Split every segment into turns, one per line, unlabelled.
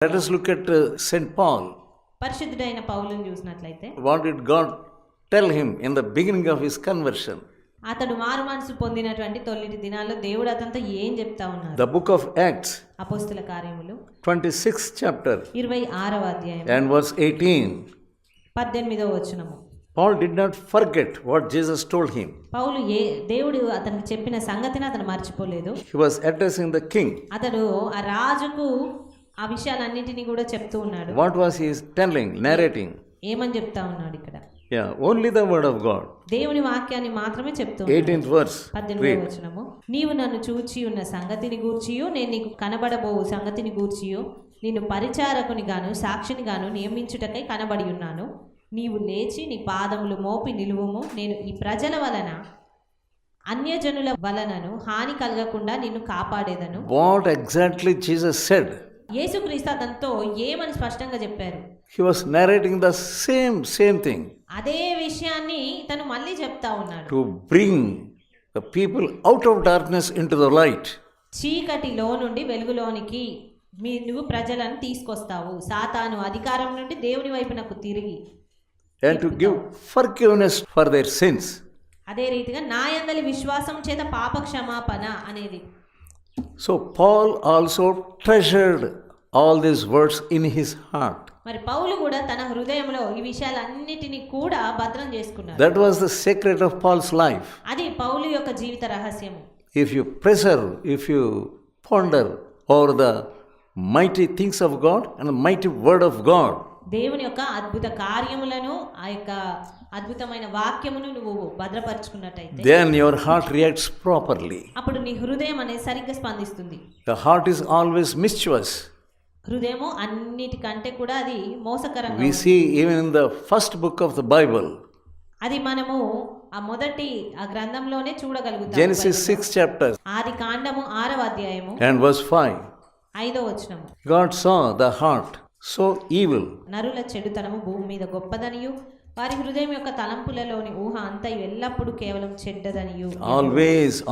Let us look at St. Paul.
పరిశుద్ధుడైన పౌలుని చూసినట్లయితే
What did God tell him in the beginning of his conversion?
అతడు మారు మనసు పొందినటువంటి తొలిటి దినాల్లో దేవుడు అతనితో ఏం చెప్తా ఉన్నారు?
The book of Acts,
అపోస్తుల కార్యములు
26th chapter
26వ అధ్యాయం
and verse 18.
18వ వచనము.
Paul did not forget what Jesus told him.
పౌలు దేవుడు అతనికి చెప్పిన సంగతిని అతను మర్చిపోలేదు.
He was addressing the king.
అతడు ఆ రాజుకు ఆ విషయాలన్నింటినీ కూడా చెప్తూ ఉన్నాడు.
What was he telling, narrating?
ఏమని చెప్తా ఉన్నాడు ఇక్కడ?
Yeah, only the word of God.
దేవుని వాక్యాన్ని మాత్రమే చెప్తూ
18th verse.
18వ వచనము. నీవు నన్ను చూచి ఉన్న సంగతిని గూర్చియు నేను నీకు కనబడబోవు సంగతిని గూర్చియు నిన్ను పరిచారకుని గాను సాక్షిని గాను నియమించుటకై కనబడి ఉన్నాను. నీవు లేచి నీ పాదములు మోపి నిలువుము. నేను ఈ ప్రజల వలన అన్యజనుల వలనను హాని కలగకుండా నిన్ను కాపాడేదను.
What exactly Jesus said?
యేసుక్రీస్తు అతనితో ఏమని స్పష్టంగా చెప్పారు?
He was narrating the same thing.
అదే విషయాన్ని తను మళ్ళీ చెప్తా ఉన్నాడు.
To bring the people out of darkness into the light.
చీకటిలో నుండి వెలుగులోనికి నువ్వు ప్రజలను తీసుకొస్తావు. సాతాను అధికారం నుండి దేవుని వైపునకు తిరిగి
And to give forgiveness for their sins.
అదే రీతిగా నా యందలి విశ్వాసం చేత పాప క్షమాపణ అనేది.
So Paul also treasured all these words in his heart.
మరి పౌలు కూడా తన హృదయంలో ఈ విషయాలన్నిటిని కూడా భద్రం చేసుకున్నాడు.
That was the secret of Paul's life.
అది పౌలు యొక్క జీవిత రహస్యము.
If you preserve, if you ponder over the mighty things of God and the mighty word of God,
దేవుని యొక్క అద్భుత కార్యములను ఆ యొక్క అద్భుతమైన వాక్యమును నువ్వు భద్రపరుచుకున్నట్టయితే
then your heart reacts properly.
అప్పుడు నీ హృదయం అనేది సరిగ్గా స్పందిస్తుంది.
The heart is always mischievous.
హృదయము అన్నిటికంటే కూడా అది మోసకరంగా.
We see even in the first book of the Bible,
అది మనము ఆ మొదటి ఆ గ్రంథంలోనే చూడగలుగుతాం.
Genesis 6th chapter
ఆది కాండము 6వ అధ్యాయము
and verse 5.
5వ వచనము.
God saw the heart so evil.
నరుల చెడుతనము భూమి మీద గొప్పదనియు వారి హృదయం యొక్క తలంపులలోని ఊహ అంతయు ఎల్లప్పుడూ కేవలం చెడ్డదనియు.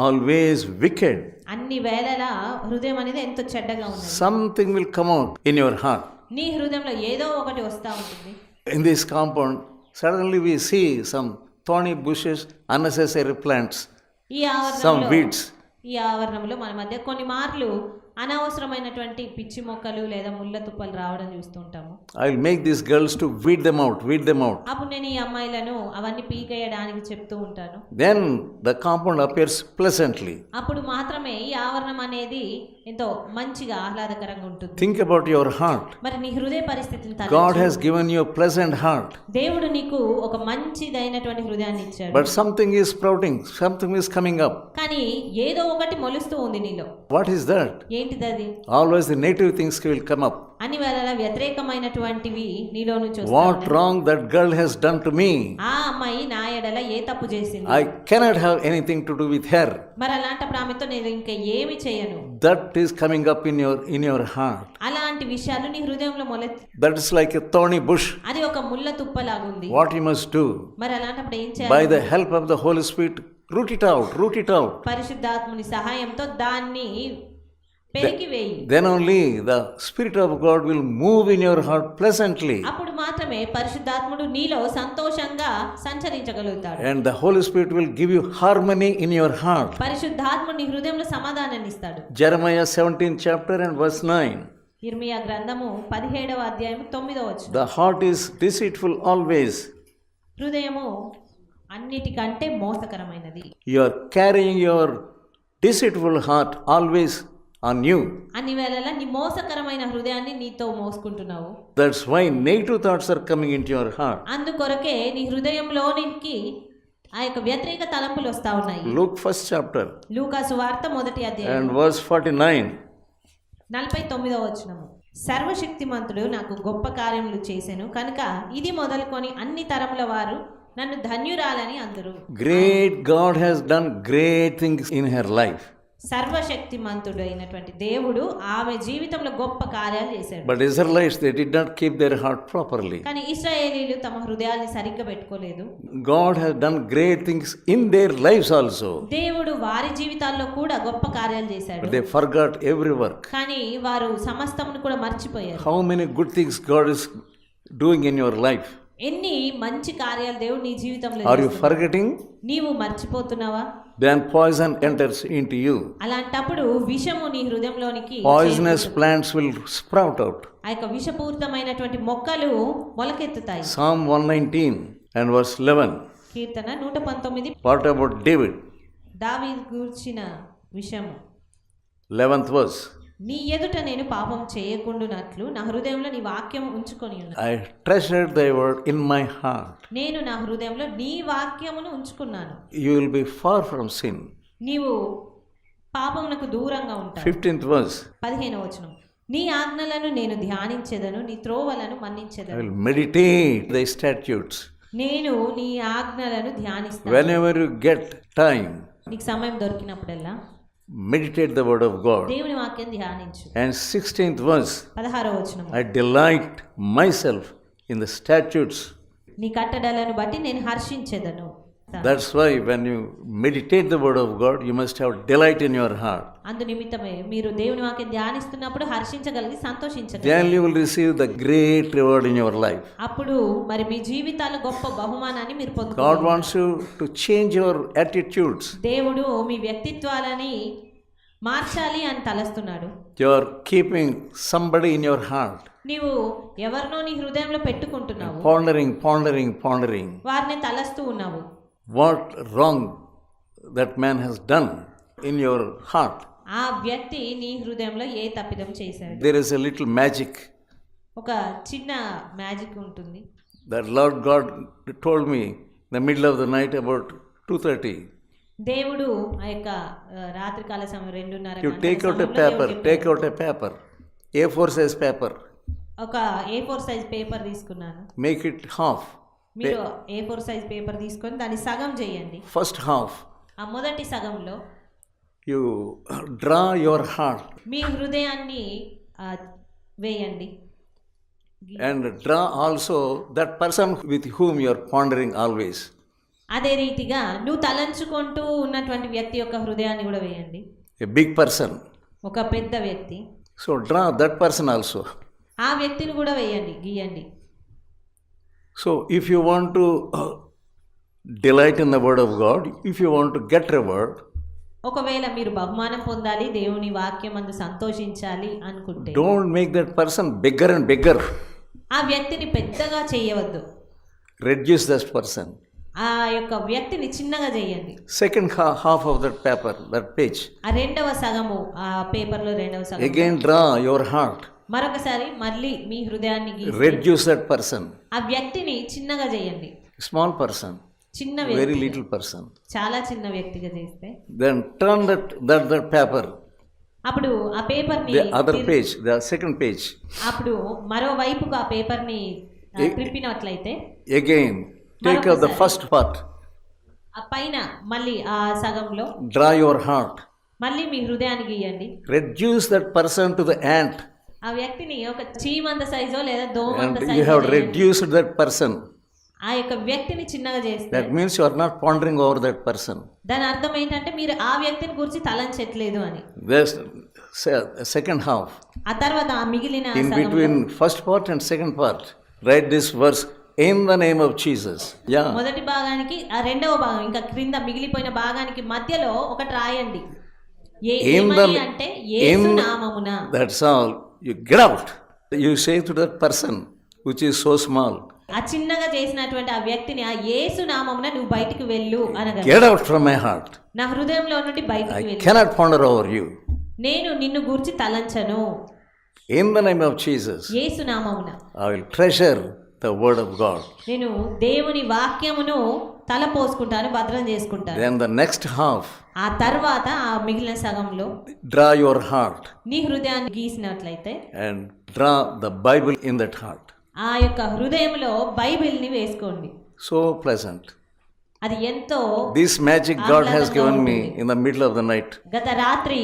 Always wicked.
అన్ని వేళలా హృదయం అనేది ఎంతో చెడ్డగా ఉంది.
Something will come out in your heart.
నీ హృదయంలో ఏదో ఒకటి వస్తూ ఉంటుంది.
In this compound, suddenly we see some thorny bushes, unnecessary plants, some weeds.
ఈ ఆవరణంలో మన మధ్య కొన్ని మార్లు అనవసరమైనటువంటి పిచ్చి మొక్కలు లేదా ముళ్ళ తుప్పలు రావడం చూస్తూ ఉంటాము.
I will make these girls to weed them out.
అప్పుడు నేను ఈ అమ్మాయిలను అవన్నీ పీకేయడానికి చెప్తూ ఉంటాను.
Then the compound appears pleasantly.
అప్పుడు మాత్రమే ఈ ఆవరణం అనేది ఎంతో మంచిగా ఆహ్లాదకరంగా ఉంటుంది.
Think about your heart.
మరి నీ హృదయ పరిస్థితిని
God has given you a pleasant heart.
దేవుడు నీకు ఒక మంచిదైనటువంటి హృదయాన్ని ఇచ్చాడు.
But something is sprouting, something is coming up.
కానీ ఏదో ఒకటి మొలుస్తూ ఉంది నీలో.
What is that?
ఏంటిది అది?
Always the negative things will come up.
అన్ని వేళలా వ్యతిరేకమైనటువంటివి నీలో నుంచి వస్తాయి.
What wrong that girl has done to me?
ఆ అమ్మాయి నా ఎడల ఏ తప్పు చేసింది?
I cannot have anything to do with her.
మరి అలాంటప్పుడు ఆమెతో నేను ఇంకా ఏమి చేయను.
That is coming up in your heart.
అలాంటి విషయాలు నీ హృదయంలో
That is like a thorny bush.
అది ఒక ముళ్ళ తుప్పలాగుంది.
What you must do?
మరి అలాంటప్పుడు ఏం చేయాలి?
By the help of the Holy Spirit, root it out.
పరిశుద్ధాత్ముని సహాయంతో దాన్ని పెరికి వేయి.
Then only the Spirit of God will move in your heart pleasantly.
అప్పుడు మాత్రమే పరిశుద్ధాత్ముడు నీలో సంతోషంగా సంచరించగలుగుతాడు.
And the Holy Spirit will give you harmony in your heart.
పరిశుద్ధాత్ముడు నీ హృదయంలో సమాధానాన్ని ఇస్తాడు.
Jeremiah 17th chapter and verse 9.
ఇర్మియా గ్రంథము 17వ అధ్యాయం 9వ వచనం.
The heart is deceitful always.
హృదయము అన్నిటికంటే మోసకరమైనది.
You are carrying your deceitful heart always on you.
అన్ని వేళలా నీ మోసకరమైన హృదయాన్ని నీతో మోసుకుంటున్నావు.
That's why negative thoughts are coming into your heart.
అందుకొరకే నీ హృదయంలోనికి ఆ యొక్క వ్యతిరేక తలంపులు వస్తా ఉన్నాయి.
Luke 1st chapter
లూకా సువార్త 1వ అధ్యాయం
and verse 49.
49వ వచనము. సర్వశక్తిమంతుడు నాకు గొప్ప కార్యములు చేసెను కనుక ఇది మొదలుకొని అన్ని తరముల వారు నన్ను ధన్యురాలని అందరు.
Great God has done great things in her life.
సర్వశక్తిమంతుడు అయినటువంటి దేవుడు ఆమె జీవితంలో గొప్ప కార్యాలు చేశాడు.
But Israelites, they did not keep their heart properly.
కానీ ఇశ్రాయేలీయులు తమ హృదయాల్ని సరిగ్గా పెట్టుకోలేదు.
God has done great things in their lives also.
దేవుడు వారి జీవితాల్లో కూడా గొప్ప కార్యాలు చేశాడు.
But they forgot every work.
కానీ వారు సమస్తమును కూడా మర్చిపోయారు.
How many good things God is doing in your life?
ఎన్ని మంచి కార్యాలు దేవుడు నీ జీవితంలో
Are you
చేస్తున్నాడు.
forgetting?
నీవు మర్చిపోతున్నావా?
Then poison enters into you.
అలాంటప్పుడు విషము నీ హృదయంలోనికి
Poisonous plants will sprout out.
ఆ యొక్క విషపూరితమైనటువంటి మొక్కలు మొలకెత్తుతాయి.
Psalm 119 and verse 11.
Keerthana 119.
What about David?
దావీదు గూర్చిన విషము
11th verse.
నీ ఎదుట నేను పాపం చేయకుండునట్లు నా హృదయంలో నీ వాక్యం ఉంచుకొని ఉన్నాను.
I treasured thy word in my heart.
నేను నా హృదయంలో నీ వాక్యమును ఉంచుకున్నాను.
You will be far from sin.
నీవు పాపమునకు దూరంగా ఉంటావు.
15th verse.
15వ వచనం. నీ ఆజ్ఞలను నేను ధ్యానించెదను, నీ త్రోవలను
I
మన్నించెదను.
will meditate thy statutes.
నేను నీ ఆజ్ఞలను ధ్యానిస్తాను.
Whenever you get time,
నీకు సమయం దొరికినప్పుడల్లా
meditate the word of God.
దేవుని వాక్యం ధ్యానించు.
And 16th verse.
16వ వచనం.
I delight myself in the statutes.
నీ కట్టడలను బట్టి నేను హర్షించెదను.
That's why when you meditate the word of God, you must have delight in your heart.
అందు నిమిత్తమే మీరు దేవుని వాక్యం ధ్యానిస్తున్నప్పుడు హర్షించగలిగి సంతోషించగలరు.
Then you will receive the great reward in your life.
అప్పుడు మరి మీ జీవితాల్లో గొప్ప బహుమానాన్ని మీరు
God
పొందుతారు.
wants you to change your attitudes.
దేవుడు మీ వ్యక్తిత్వాలని మార్చాలి అని తలస్తున్నాడు.
You are keeping somebody in your heart,
నీవు ఎవరినో నీ హృదయంలో పెట్టుకుంటున్నావు,
pondering
వారిని తలస్తూ ఉన్నావు.
what wrong that man has done in your heart.
ఆ వ్యక్తి నీ హృదయంలో ఏ తప్పిదం చేశాడు.
There is a little magic
ఒక చిన్న మ్యాజిక్ ఉంటుంది.
that Lord God told me in the middle of the night about 2:30.
దేవుడు ఆ యొక్క రాత్రికాల సమయం 2:30
You take out a paper, A4 size paper,
ఒక A4 సైజ్ పేపర్ తీసుకున్నాను.
make it half.
మీరు A4 సైజ్ పేపర్ తీసుకొని దాన్ని సగం చేయండి.
First half,
ఆ మొదటి సగంలో
you draw your heart
మీ హృదయాన్ని వేయండి.
and draw also that person with whom you are pondering always.
అదే రీతిగా నువ్వు తలంచుకుంటూ ఉన్నటువంటి వ్యక్తి యొక్క హృదయాన్ని కూడా వేయండి.
A big person.
ఒక పెద్ద వ్యక్తి.
So draw that person also.
ఆ వ్యక్తిని కూడా వేయండి, గీయండి.
So if you want to delight in the word of God, if you want to get reward,
ఒకవేళ మీరు బహుమానం పొందాలి, దేవుని వాక్యం అందు సంతోషించాలి అనుకుంటే
don't make that person bigger and bigger.
ఆ వ్యక్తిని పెద్దగా చేయవద్దు.
Reduce that person.
ఆ యొక్క వ్యక్తిని చిన్నగా చేయండి.
Second half of that paper, that page.
ఆ రెండవ సగము ఆ పేపర్లో రెండవ సగం.
Again draw your heart.
మరొకసారి మళ్ళీ మీ హృదయాన్ని గీసి
Reduce that person.
ఆ వ్యక్తిని చిన్నగా చేయండి.
Small person.
చిన్న
Very
వ్యక్తి,
little person.
చాలా చిన్న వ్యక్తిగా చేస్తే
Then turn that paper.
అప్పుడు ఆ పేపర్ని
The other page, the second page.
అప్పుడు మరో వైపుకు ఆ పేపర్ని త్రిప్పినట్లయితే
Again take out the first part.
ఆ పైన మళ్ళీ ఆ సగంలో
Draw your heart.
మళ్ళీ మీ హృదయాన్ని గీయండి.
Reduce that person to the ant.
ఆ వ్యక్తిని ఒక చీమంత సైజో లేదా దోమంత
And you have
సైజో
reduced that person.
ఆ యొక్క వ్యక్తిని చిన్నగా చేస్తే
That means you are not pondering over that person.
దాని అర్థం ఏంటంటే మీరు ఆ వ్యక్తిని గురించి తలంచట్లేదు అని.
There's second half.
ఆ తర్వాత ఆ మిగిలిన
In
సగంలో
between first part and second part, write this verse, in the name of Jesus. Yeah.
మొదటి భాగానికి ఆ రెండవ భాగం ఇంకా క్రింద మిగిలిపోయిన భాగానికి మధ్యలో ఒకటి రాయండి. ఏమని అంటే యేసు నామమున.
That's all. You get out. You say to that person which is so small,
ఆ చిన్నగా చేసినటువంటి ఆ వ్యక్తిని ఆ యేసు నామమున నువ్వు బయటికి వెళ్ళు అనగా,
get out from my heart.
నా హృదయంలో నుండి బయటికి
I
వెళ్ళు.
cannot ponder over you.
నేను నిన్ను గూర్చి తలంచను.
In the name of Jesus,
యేసు నామమున
I will treasure the word of God.
నేను దేవుని వాక్యమును తలపోసుకుంటాను, భద్రం చేసుకుంటాను.
Then the next half,
ఆ తర్వాత ఆ మిగిలిన సగంలో
draw your heart
నీ హృదయాన్ని గీసినట్లయితే
and draw the Bible in that heart.
ఆ యొక్క హృదయంలో బైబిల్ని వేసుకోండి.
So pleasant.
అది ఎంతో
This magic God has given me in the middle of the night.
గత రాత్రి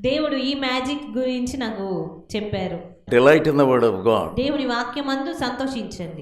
దేవుడు ఈ మ్యాజిక్ గురించి నాకు చెప్పారు.
Delight in the word of God.
దేవుని వాక్యమందు సంతోషించండి.